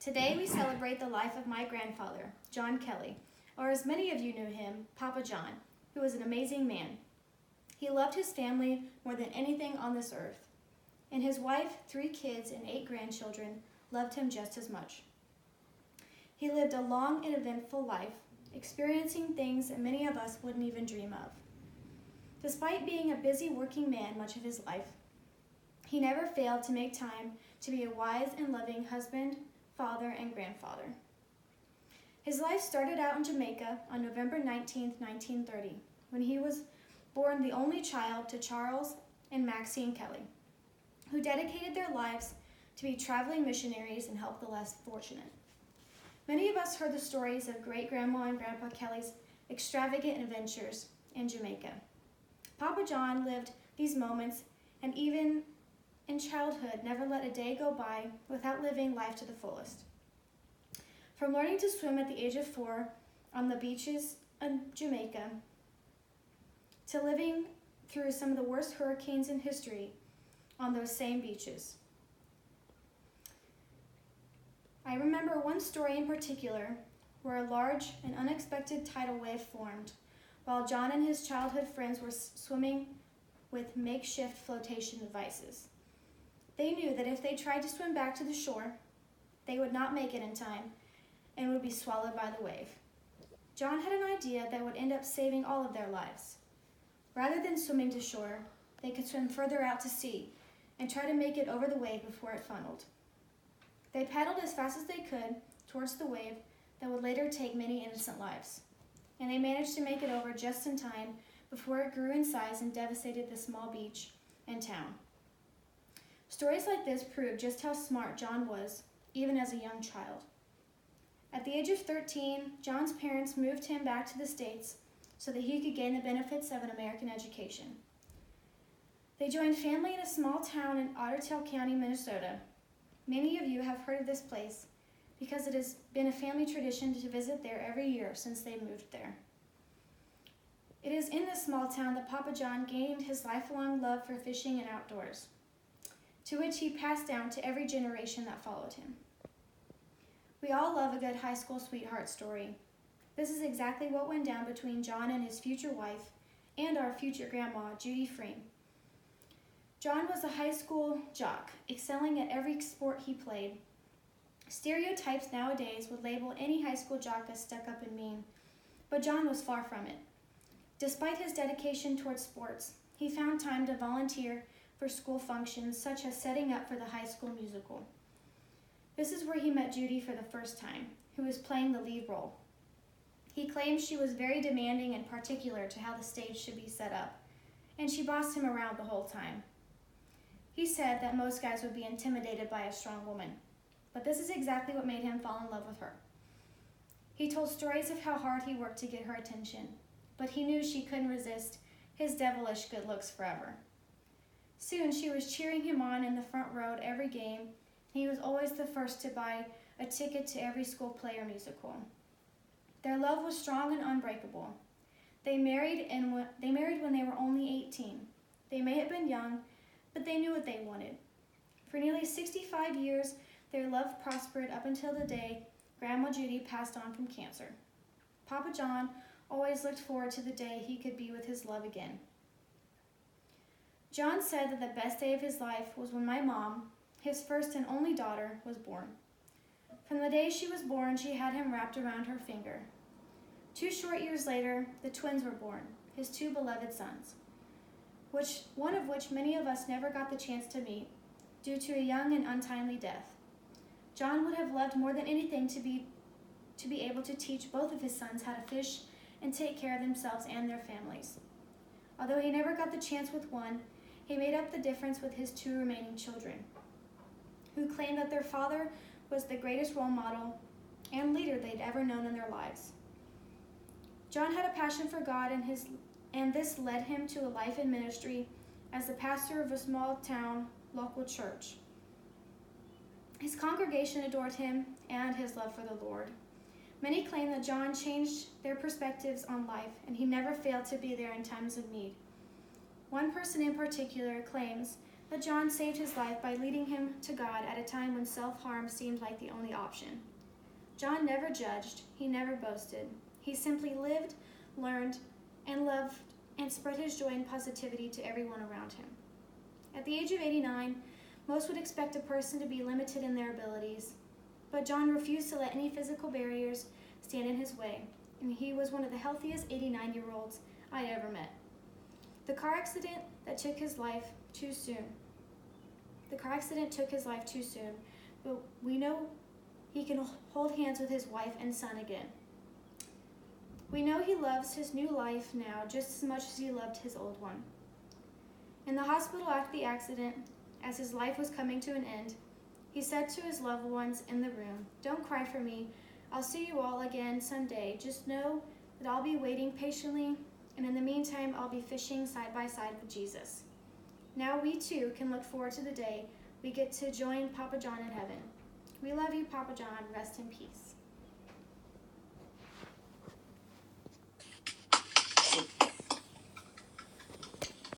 Today we celebrate the life of my grandfather, John Kelly, or as many of you knew him, Papa John, who was an amazing man. He loved his family more than anything on this earth, and his wife, 3 kids, and 8 grandchildren loved him just as much. He lived a long and eventful life, experiencing things that many of us wouldn't even dream of. Despite being a busy working man much of his life, he never failed to make time to be a wise and loving husband, father, and grandfather. His life started out in Jamaica on November 19, 1930, when he was born the only child to Charles and Maxine Kelly, who dedicated their lives to be traveling missionaries and help the less fortunate. Many of us heard the stories of great-grandma and Grandpa Kelly's extravagant adventures in Jamaica. Papa John lived these moments, and even in childhood never let a day go by without living life to the fullest. From learning to swim at the age of 4 on the beaches in Jamaica, to living through some of the worst hurricanes in history on those same beaches. I remember one story in particular where a large and unexpected tidal wave formed while John and his childhood friends were swimming with makeshift flotation devices. They knew that if they tried to swim back to the shore, they would not make it in time and would be swallowed by the wave. John had an idea that would end up saving all of their lives. Rather than swimming to shore, they could swim further out to sea and try to make it over the wave before it funneled. They paddled as fast as they could towards the wave that would later take many innocent lives, and they managed to make it over just in time before it grew in size and devastated the small beach and town. Stories like this prove just how smart John was, even as a young child. At the age of 13, John's parents moved him back to the States so that he could gain the benefits of an American education. They joined family in a small town in Otter Tail County, Minnesota. Many of you have heard of this place because it has been a family tradition to visit there every year since they moved there. It is in this small town that Papa John gained his lifelong love for fishing and outdoors, to which he passed down to every generation that followed him. We all love a good high school sweetheart story. This is exactly what went down between John and his future wife and our future grandma, Judy Freem. John was a high school jock, excelling at every sport he played. Stereotypes nowadays would label any high school jock as stuck up and mean, but John was far from it. Despite his dedication towards sports, he found time to volunteer for school functions such as setting up for the high school musical. This is where he met Judy for the first time, who was playing the lead role. He claimed she was very demanding and particular to how the stage should be set up, and she bossed him around the whole time. He said that most guys would be intimidated by a strong woman, but this is exactly what made him fall in love with her. He told stories of how hard he worked to get her attention, but he knew she couldn't resist his devilish good looks forever. Soon she was cheering him on in the front row at every game, and he was always the first to buy a ticket to every school play or musical. Their love was strong and unbreakable. They married when they were only 18. They may have been young, but they knew what they wanted. For nearly 65 years, their love prospered up until the day Grandma Judy passed on from cancer. Papa John always looked forward to the day he could be with his love again. John said that the best day of his life was when my mom, his first and only daughter, was born. From the day she was born, she had him wrapped around her finger. 2 short years later, the twins were born, his 2 beloved sons, one of which many of us never got the chance to meet due to a young and untimely death. John would have loved more than anything to be able to teach both of his sons how to fish and take care of themselves and their families. Although he never got the chance with one, he made up the difference with his 2 remaining children, who claimed that their father was the greatest role model and leader they'd ever known in their lives. John had a passion for God, and this led him to a life in ministry as the pastor of a small town local church. His congregation adored him and his love for the Lord. Many claim that John changed their perspectives on life, and he never failed to be there in times of need. One person in particular claims But John saved his life by leading him to God at a time when self-harm seemed like the only option. John never judged, he never boasted. He simply lived, learned, and loved, and spread his joy and positivity to everyone around him. At the age of 89, most would expect a person to be limited in their abilities, but John refused to let any physical barriers stand in his way, and he was one of the healthiest 89-year-olds I ever met. The car accident took his life too soon, but we know he can hold hands with his wife and son again. We know he loves his new life now just as much as he loved his old one. In the hospital after the accident, as his life was coming to an end, he said to his loved ones in the room, "Don't cry for me. I'll see you all again someday. Just know that I'll be waiting patiently, and in the meantime, I'll be fishing side by side with Jesus." Now we too can look forward to the day we get to join Papa John in heaven. We love you, Papa John. Rest in peace.